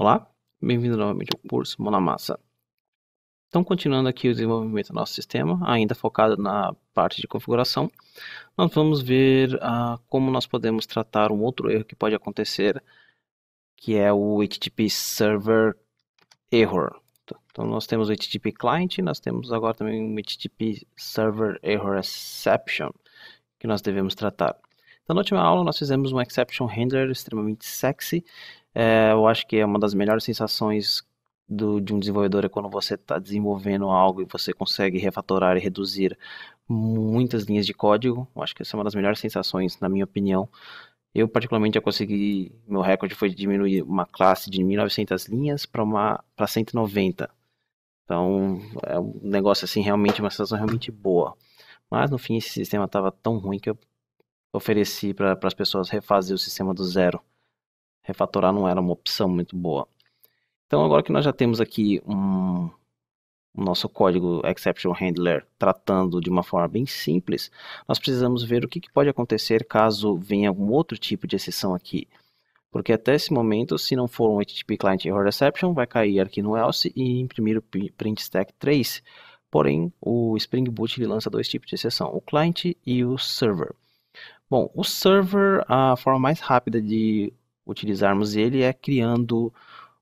Olá, bem-vindo novamente ao curso Mão na Massa. Então, continuando aqui o desenvolvimento do nosso sistema, ainda focado na parte de configuração, nós vamos ver como nós podemos tratar um outro erro que pode acontecer, que é o HTTP Server Error. Então, nós temos o HTTP Client, nós temos agora também o HTTP Server Error Exception, que nós devemos tratar. Então, na última aula, nós fizemos um Exception Handler extremamente sexy. Eu acho que é uma das melhores sensações de um desenvolvedor é quando você está desenvolvendo algo e você consegue refatorar e reduzir muitas linhas de código. Eu acho que essa é uma das melhores sensações, na minha opinião. Eu, particularmente, já consegui. Meu recorde foi diminuir uma classe de 1900 linhas para 190. Então, é um negócio assim, realmente, uma sensação realmente boa. Mas, no fim, esse sistema estava tão ruim que eu ofereci para as pessoas refazer o sistema do zero. Refatorar não era uma opção muito boa. Então, agora que nós já temos aqui o nosso código Exception Handler tratando de uma forma bem simples, nós precisamos ver o que pode acontecer caso venha algum outro tipo de exceção aqui. Porque até esse momento, se não for um HTTP Client Error Exception, vai cair aqui no else e imprimir o print stack trace. Porém, o Spring Boot ele lança dois tipos de exceção, o client e o server. Bom, o server, a forma mais rápida de utilizarmos ele é criando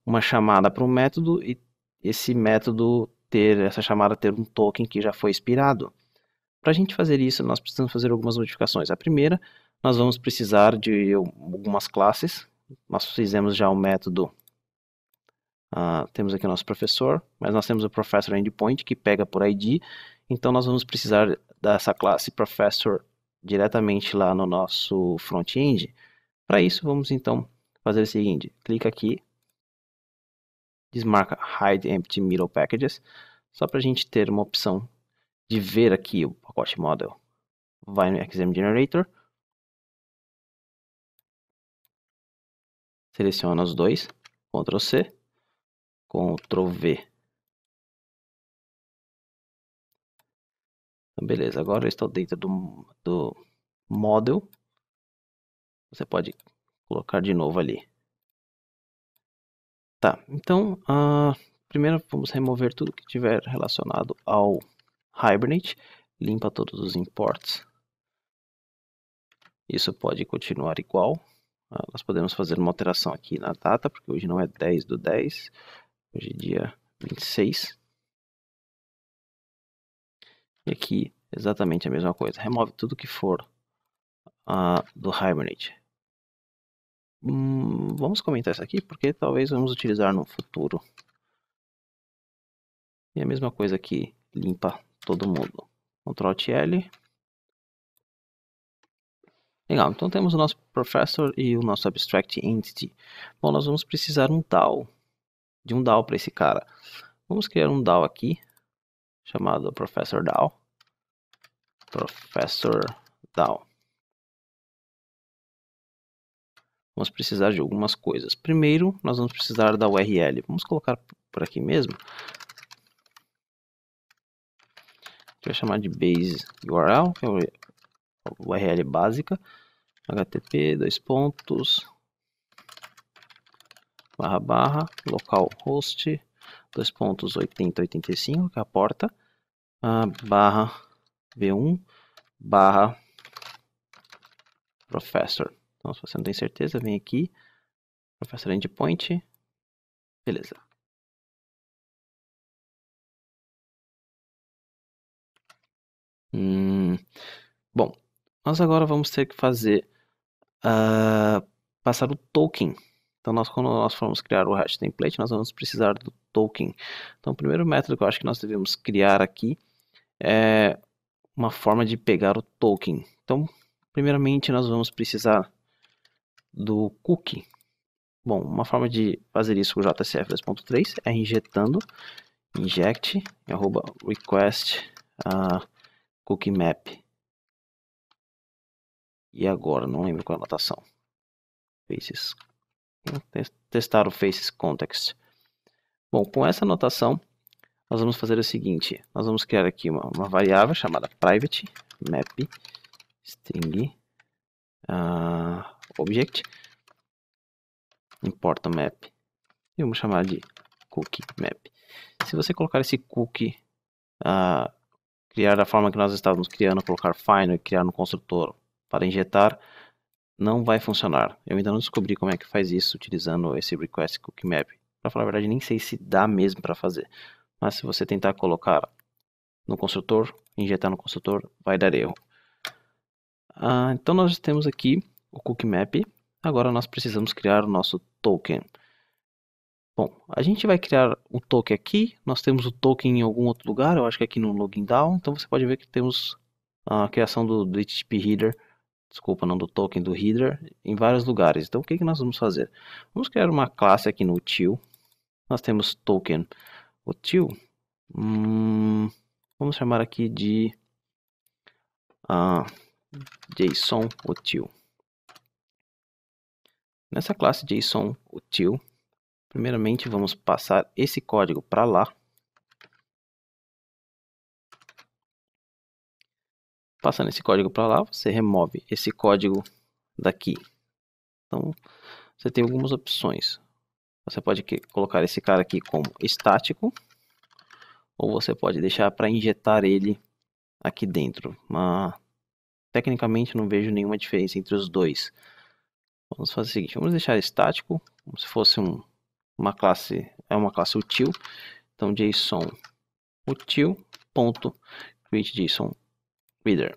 uma chamada para um método e esse método essa chamada ter um token que já foi expirado. Para a gente fazer isso, nós precisamos fazer algumas modificações. A primeira, nós vamos precisar de algumas classes. Nós fizemos já o método, temos aqui o nosso professor, mas nós temos o professor endpoint que pega por ID. Então nós vamos precisar dessa classe professor diretamente lá no nosso front-end. Para isso, vamos então fazer o seguinte: clica aqui, desmarca Hide Empty Middle Packages, só para a gente ter uma opção de ver aqui o pacote model. Vai no Exam Generator, seleciona os dois, Ctrl C, Ctrl V. Então, beleza, agora eu estou dentro do model. Você pode colocar de novo ali. Tá, então, primeiro vamos remover tudo que tiver relacionado ao Hibernate. Limpa todos os imports. Isso pode continuar igual. Nós podemos fazer uma alteração aqui na data, porque hoje não é 10/10, hoje é dia 26. E aqui, exatamente a mesma coisa. Remove tudo que for do Hibernate. Vamos comentar isso aqui, porque talvez vamos utilizar no futuro. E a mesma coisa aqui, limpa todo mundo. Ctrl L. Legal, então temos o nosso Professor e o nosso Abstract Entity. Bom, nós vamos precisar de um DAO para esse cara. Vamos criar um DAO aqui, chamado Professor DAO. Professor DAO. Vamos precisar de algumas coisas. Primeiro, nós vamos precisar da URL. Vamos colocar por aqui mesmo. A gente vai chamar de base URL, que é a URL básica. http localhost 8085, que é a porta, barra v1 barra professor. Então, se você não tem certeza, vem aqui, professor endpoint, beleza. Bom, nós agora vamos ter que fazer passar o token. Então, quando nós formos criar o hash template, nós vamos precisar do token. Então, o primeiro método que eu acho que nós devemos criar aqui é uma forma de pegar o token. Então, primeiramente, nós vamos precisar do cookie. Bom, uma forma de fazer isso com o JCF 2.3 é injetando inject @request cookie map. E agora, não lembro qual é a anotação. Faces. Testar o faces context. Bom, com essa anotação, nós vamos fazer o seguinte: nós vamos criar aqui uma variável chamada private map string object, importa map e vamos chamar de cookie map. Se você colocar esse cookie, criar da forma que nós estávamos criando, colocar final e criar no construtor para injetar, não vai funcionar. Eu ainda não descobri como é que faz isso utilizando esse request cookie map. Para falar a verdade, nem sei se dá mesmo para fazer. Mas se você tentar colocar no construtor, injetar no construtor, vai dar erro. Então nós temos aqui o cookie map. Agora nós precisamos criar o nosso token. Bom, a gente vai criar o token aqui. Nós temos o token em algum outro lugar. Eu acho que aqui no login down. Então você pode ver que temos a criação do HTTP header. Desculpa, não do token, do header, em vários lugares. Então o que nós vamos fazer? Vamos criar uma classe aqui no util. Nós temos token util. Vamos chamar aqui de JSON util. Nessa classe JSON util, primeiramente vamos passar esse código para lá. Passando esse código para lá, você remove esse código daqui. Então, você tem algumas opções. Você pode colocar esse cara aqui como estático, ou você pode deixar para injetar ele aqui dentro. Mas, tecnicamente, não vejo nenhuma diferença entre os dois. Vamos fazer o seguinte, vamos deixar estático, como se fosse uma classe util. Então, JSON util.createJSONReader.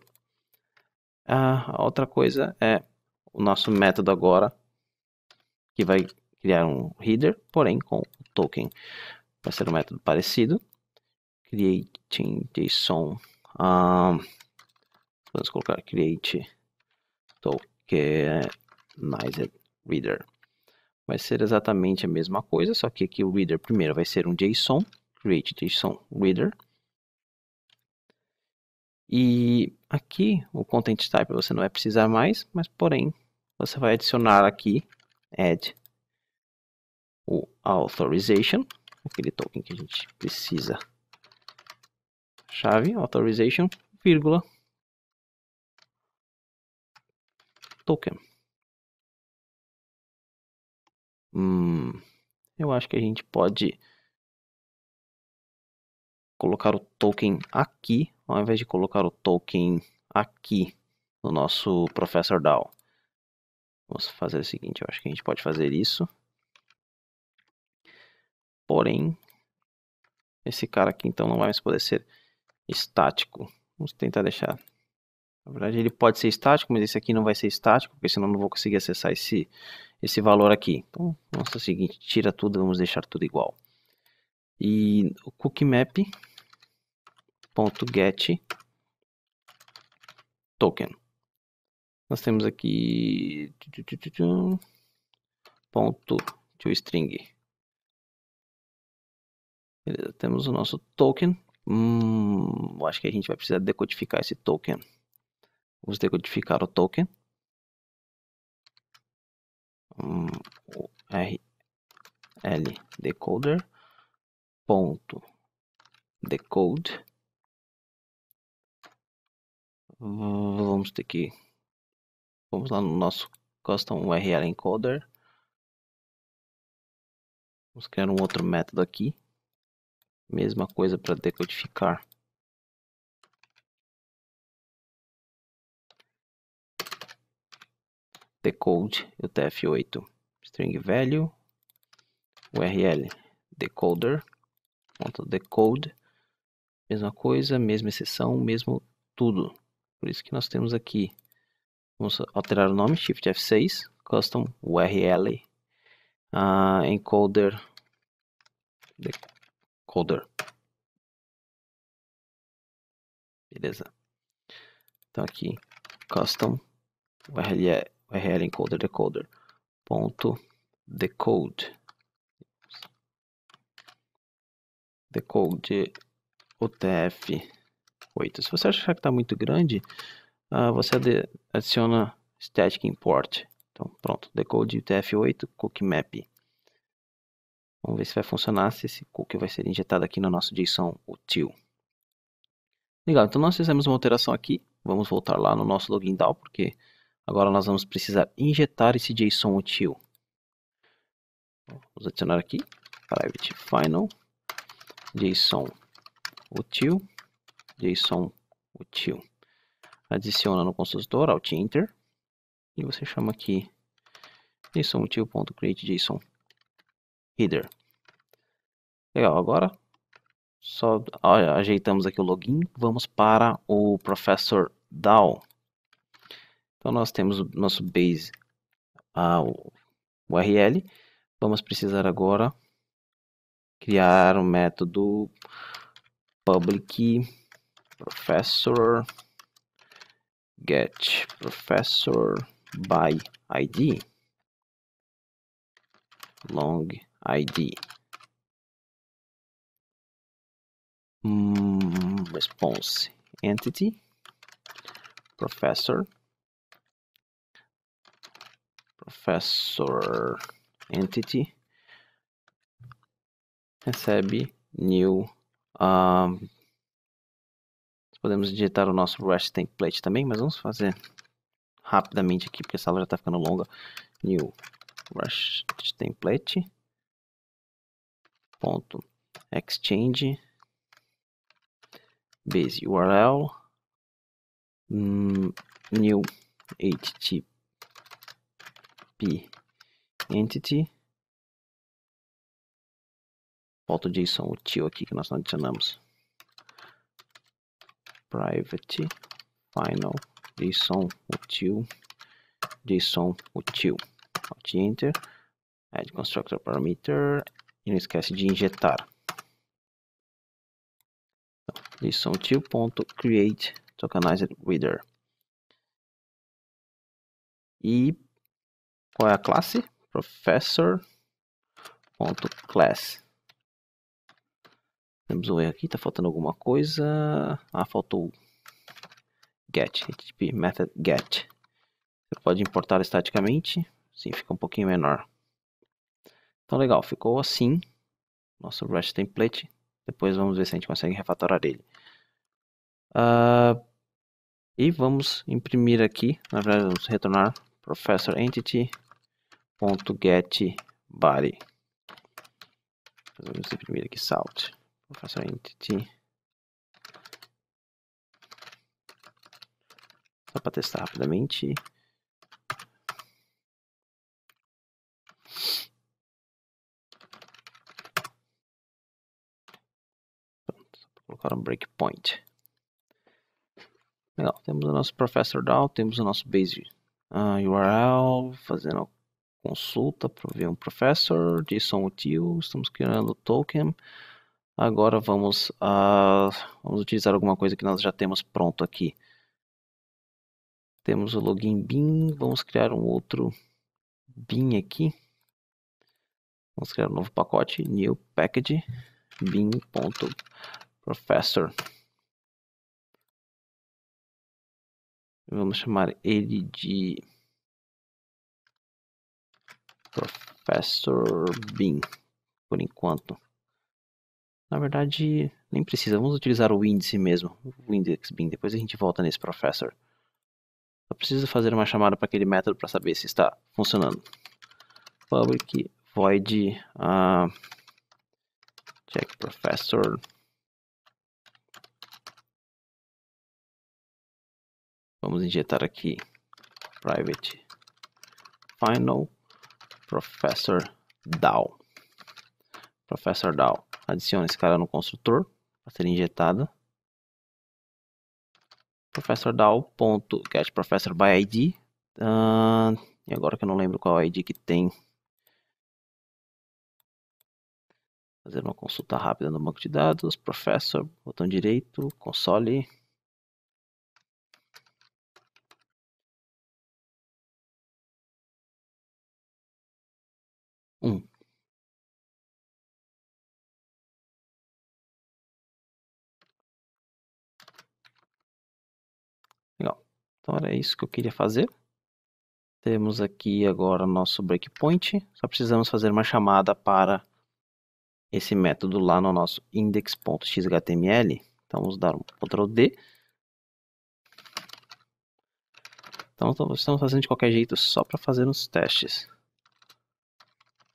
A outra coisa é o nosso método agora, que vai criar um header, porém com o token. Vai ser um método parecido. Creating.json. Vamos colocar create tokenized reader. Vai ser exatamente a mesma coisa, só que aqui o reader primeiro vai ser um JSON, create JSON reader. E aqui o content type você não vai precisar mais, mas porém você vai adicionar aqui add o authorization, aquele token que a gente precisa. Chave authorization, vírgula, token. Eu acho que a gente pode colocar o token aqui, ao invés de colocar o token aqui no nosso Professor DAO. Vamos fazer o seguinte, eu acho que a gente pode fazer isso. Porém, esse cara aqui então não vai mais poder ser estático. Vamos tentar deixar. Na verdade ele pode ser estático, mas esse aqui não vai ser estático, porque senão eu não vou conseguir acessar esse valor aqui. Então, vamos fazer o seguinte, tira tudo, vamos deixar tudo igual. E o cookie map.get token. Nós temos aqui .toString. Beleza, temos o nosso token. Acho que a gente vai precisar decodificar esse token. Vamos decodificar o token. O RL decoder .decode. Vamos lá no nosso custom URL encoder. Vamos criar um outro método aqui. Mesma coisa para decodificar. Decode UTF-8 string value URL decoder .decode. Mesma coisa, mesma exceção, mesmo tudo. Por isso que nós temos aqui. Vamos alterar o nome, Shift F6, Custom URL, encoder, decoder. Beleza. Então aqui, Custom URL encoder, decoder, .decode. Decode UTF-8. Se você achar que está muito grande, você adiciona static import. Então pronto, decode UTF-8 cookie map. Vamos ver se vai funcionar, se esse cookie vai ser injetado aqui no nosso JSON util. Legal, então nós fizemos uma alteração aqui. Vamos voltar lá no nosso login DAO, porque agora nós vamos precisar injetar esse JSON util. Vamos adicionar aqui, private final, JSON util, JSON util. Adiciona no construtor, Alt Enter, e você chama aqui JSON util.createJSON header. Legal, agora só ajeitamos aqui o login, vamos para o Professor DAO. Então nós temos o nosso base, o URL. Vamos precisar agora criar um método public professor get professor by id long id response entity professor entity recebe new. Podemos digitar o nosso REST template também, mas vamos fazer rapidamente aqui porque essa aula já está ficando longa. New REST template ponto exchange base URL new HTTP entity falta o JSON util aqui que nós não adicionamos. Private final JSON util Alt Enter, add constructor parameter e não esquece de injetar. JSON util.create tokenized reader. E qual é a classe? Professor.class. Temos um erro aqui, tá faltando alguma coisa. Faltou get, HTTP method get. Você pode importar estaticamente, assim fica um pouquinho menor. Então legal, ficou assim nosso REST template. Depois vamos ver se a gente consegue refatorar ele. E vamos imprimir aqui, na verdade vamos retornar professor entity.getBody. Vamos imprimir aqui salt. Professor entity. Só para testar rapidamente. Pronto, só para colocar um breakpoint. Legal, temos o nosso Professor DAO, temos o nosso base URL, fazendo a consulta para ver um professor, JSON util, estamos criando o token. Agora vamos utilizar alguma coisa que nós já temos pronto aqui. Temos o login bin, vamos criar um outro bin aqui. Vamos criar um novo pacote, new package, bin.professor. Vamos chamar ele de Professor bin, por enquanto. Na verdade, nem precisa, vamos utilizar o índice mesmo, o index bin, depois a gente volta nesse professor. Só preciso fazer uma chamada para aquele método para saber se está funcionando. Public void check professor. Vamos injetar aqui private final professor DAO. Professor DAO. Adicione esse cara no construtor para ser injetado. Professor DAO.getProfessor by ID. E agora que eu não lembro qual ID que tem. Fazer uma consulta rápida no banco de dados. Professor, botão direito, console. Legal. Então era isso que eu queria fazer. Temos aqui agora nosso breakpoint. Só precisamos fazer uma chamada para esse método lá no nosso index.xhtml. Então vamos dar um Ctrl D. Então estamos fazendo de qualquer jeito só para fazer uns testes.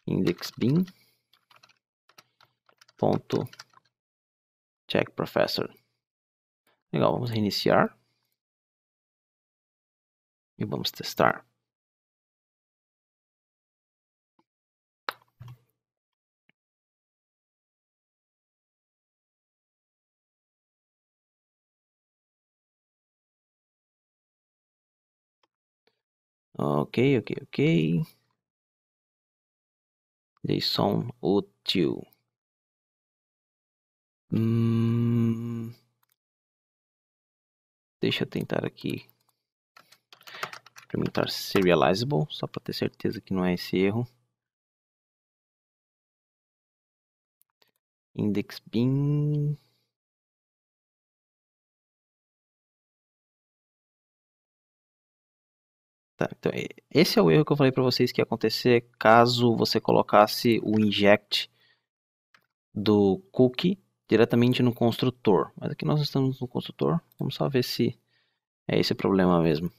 Index bin. ponto check professor. Legal, vamos reiniciar e vamos testar. Ok. JSON útil. Deixa eu tentar aqui implementar serializable, só para ter certeza que não é esse erro. Index bin. Tá, então esse é o erro que eu falei para vocês que ia acontecer caso você colocasse o inject do cookie diretamente no construtor. Mas aqui nós estamos no construtor, vamos só ver se é esse o problema mesmo.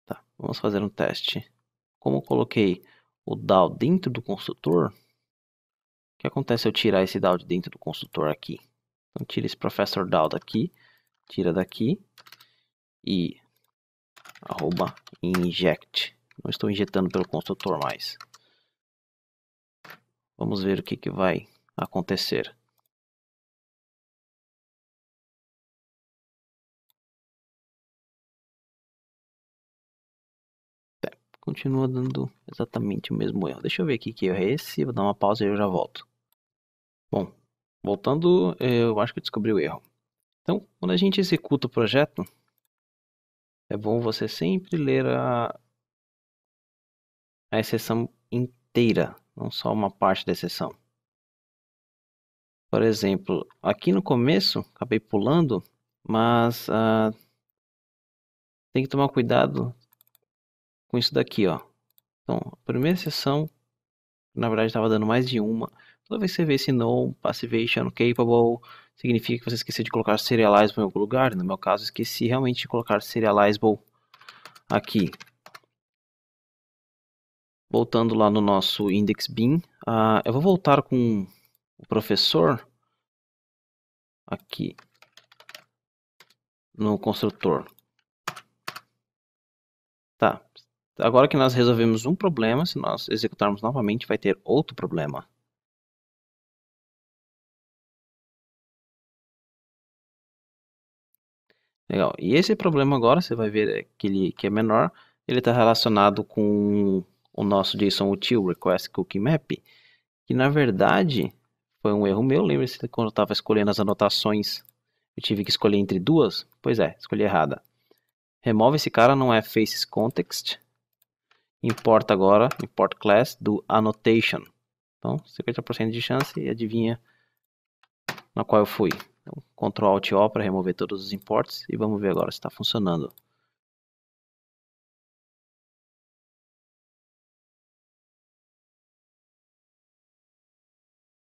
Tá, vamos fazer um teste. Como eu coloquei o DAO dentro do construtor, o que acontece se eu tirar esse DAO de dentro do construtor aqui? Então tira esse professor DAO daqui, tira daqui e arroba inject. Não estou injetando pelo construtor mais. Vamos ver o que vai acontecer. Continua dando exatamente o mesmo erro. Deixa eu ver aqui que erro é esse. Vou dar uma pausa e eu já volto. Bom, voltando, eu acho que eu descobri o erro. Então, quando a gente executa o projeto, é bom você sempre ler a exceção inteira, não só uma parte da exceção. Por exemplo, aqui no começo, acabei pulando, mas tem que tomar cuidado com isso daqui, ó. Então, a primeira exceção, na verdade, estava dando mais de uma. Toda vez que você vê esse no passivation capable, significa que você esqueceu de colocar serializable em algum lugar. No meu caso, esqueci realmente de colocar serializable aqui. Voltando lá no nosso index bin, eu vou voltar com o professor aqui no construtor. Tá, agora que nós resolvemos um problema, se nós executarmos novamente, vai ter outro problema. Legal, e esse problema agora, você vai ver que é menor, ele está relacionado com o nosso JSON util, request cookie map, que na verdade foi um erro meu. Lembra-se quando eu estava escolhendo as anotações, eu tive que escolher entre duas? Pois é, escolhi errada. Remove esse cara, não é faces context. Importa agora, import class do annotation. Então, 50% de chance e adivinha na qual eu fui. Então, Ctrl Alt O para remover todos os imports e vamos ver agora se está funcionando.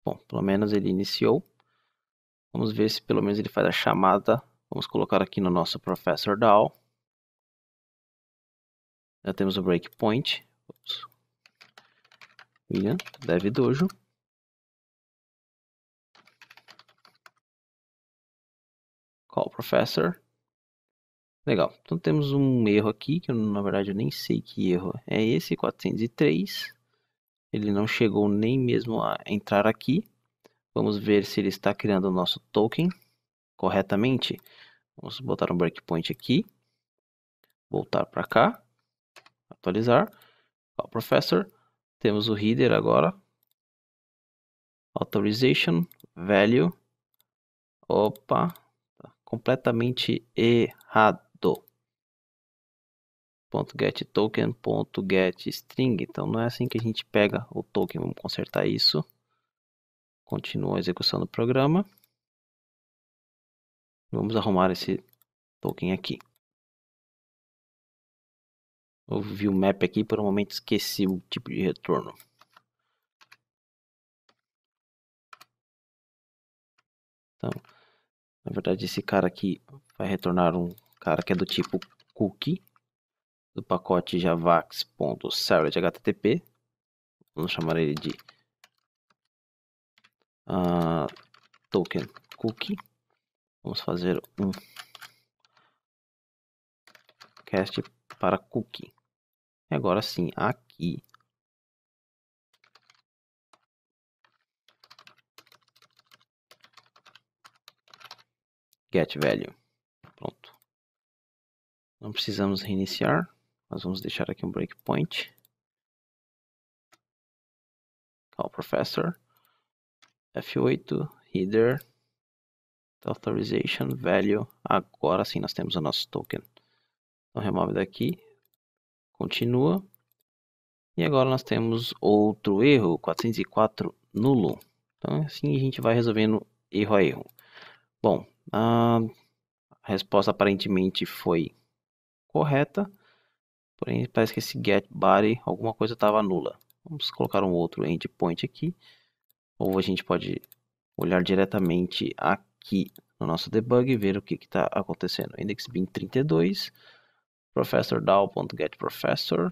Bom, pelo menos ele iniciou. Vamos ver se pelo menos ele faz a chamada. Vamos colocar aqui no nosso Professor DAO. Já temos o breakpoint. William, dev dojo. Call professor. Legal, então temos um erro aqui, que na verdade eu nem sei que erro é esse, 403. Ele não chegou nem mesmo a entrar aqui. Vamos ver se ele está criando o nosso token corretamente. Vamos botar um breakpoint aqui. Voltar para cá. Atualizar. Call professor. Temos o header agora. Authorization. Value. Opa. Tá completamente errado. .getToken.getString. Então não é assim que a gente pega o token. Vamos consertar isso. Continua a execução do programa. Vamos arrumar esse token aqui. Eu vi o map aqui, por um momento esqueci o tipo de retorno. Então, na verdade, esse cara aqui vai retornar um cara que é do tipo cookie, do pacote javax.servlet.http. Vamos chamar ele de token cookie. Vamos fazer um cast para cookie. E agora sim, aqui get value. Pronto. Não precisamos reiniciar. Nós vamos deixar aqui um breakpoint. Call professor. F8, header, authorization, value. Agora sim nós temos o nosso token. Então remove daqui. Continua. E agora nós temos outro erro, 404 nulo. Então assim a gente vai resolvendo erro a erro. Bom, a resposta aparentemente foi correta. Porém parece que esse get body, alguma coisa estava nula. Vamos colocar um outro endpoint aqui. Ou a gente pode olhar diretamente aqui no nosso debug e ver o que está acontecendo. Index bin 32, professor DAO.getProfessor.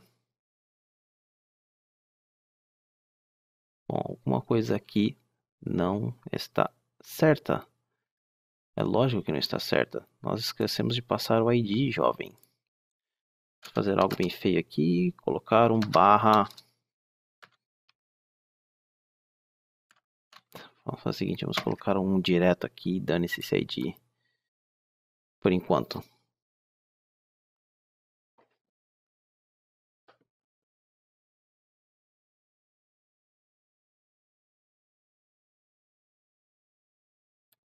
Bom, alguma coisa aqui não está certa. É lógico que não está certa. Nós esquecemos de passar o ID, jovem. Vou fazer algo bem feio aqui, colocar um barra. Vamos fazer o seguinte, vamos colocar um direto aqui, dane-se esse ID. Por enquanto.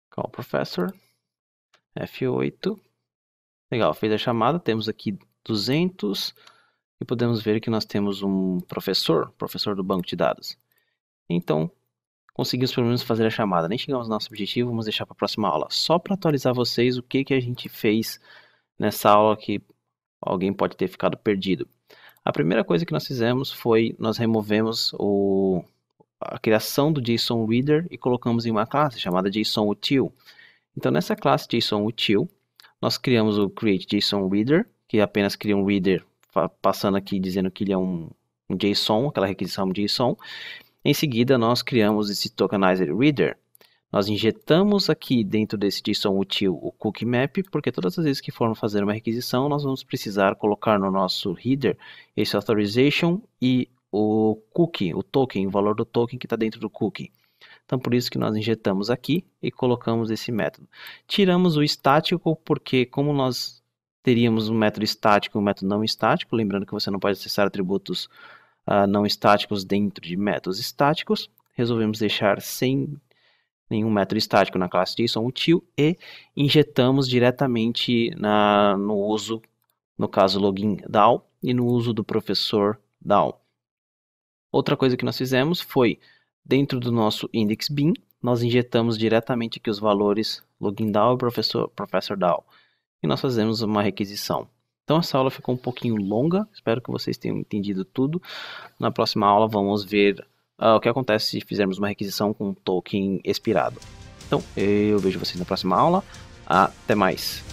Call professor. F8. Legal, fez a chamada, temos aqui 200 e podemos ver que nós temos um professor do banco de dados. Então, conseguimos pelo menos fazer a chamada. Nem chegamos ao nosso objetivo, vamos deixar para a próxima aula. Só para atualizar vocês o que a gente fez nessa aula que alguém pode ter ficado perdido. A primeira coisa que nós fizemos foi, nós removemos a criação do JSON Reader e colocamos em uma classe chamada JSON-Util. Então, nessa classe JSON-Util, nós criamos o createJSON-Reader, que apenas cria um reader, passando aqui dizendo que ele é um JSON, aquela requisição JSON. Em seguida, nós criamos esse tokenized reader. Nós injetamos aqui dentro desse JSON-Util o cookie map, porque todas as vezes que formos fazer uma requisição, nós vamos precisar colocar no nosso header esse authorization e o cookie, o token, o valor do token que está dentro do cookie. Então, por isso que nós injetamos aqui e colocamos esse método. Tiramos o estático, porque como nós teríamos um método estático e um método não estático, lembrando que você não pode acessar atributos não estáticos dentro de métodos estáticos, resolvemos deixar sem nenhum método estático na classe JSON-Util e injetamos diretamente no uso, no caso login DAO, e no uso do professor DAO. Outra coisa que nós fizemos foi, dentro do nosso index bin, nós injetamos diretamente aqui os valores login DAO e professor DAO. E nós fazemos uma requisição. Então essa aula ficou um pouquinho longa, espero que vocês tenham entendido tudo. Na próxima aula vamos ver o que acontece se fizermos uma requisição com um token expirado. Então eu vejo vocês na próxima aula. Até mais!